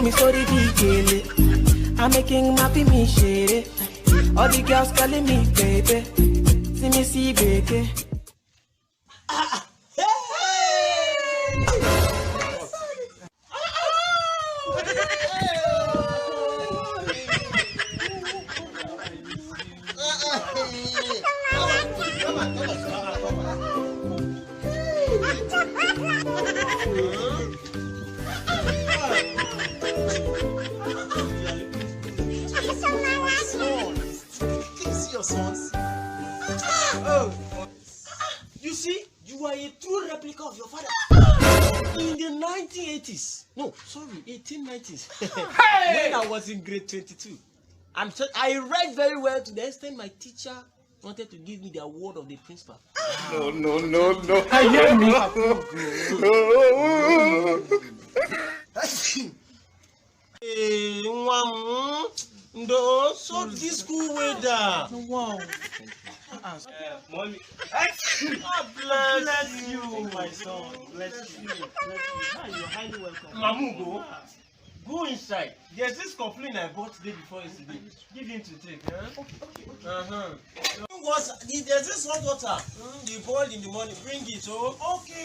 say me sorry big. I'm making happy me share. All the girls calling me baby. See me see baby. Sons. Oh, you see, you are a true replica of your father. In the 1980s, no, sorry, 1890s. When I was in grade 22, I read very well to the extent my teacher wanted to give me the award of the principal. No. I hear me. No, so this school weather. Wow. Mommy. Bless you, my son. Bless you. You're highly welcome. Mamu, go inside. There's this complaint I bought the day before yesterday. Give him to take. Okay. There's this hot water. They boil in the morning. Bring it, oh. Okay.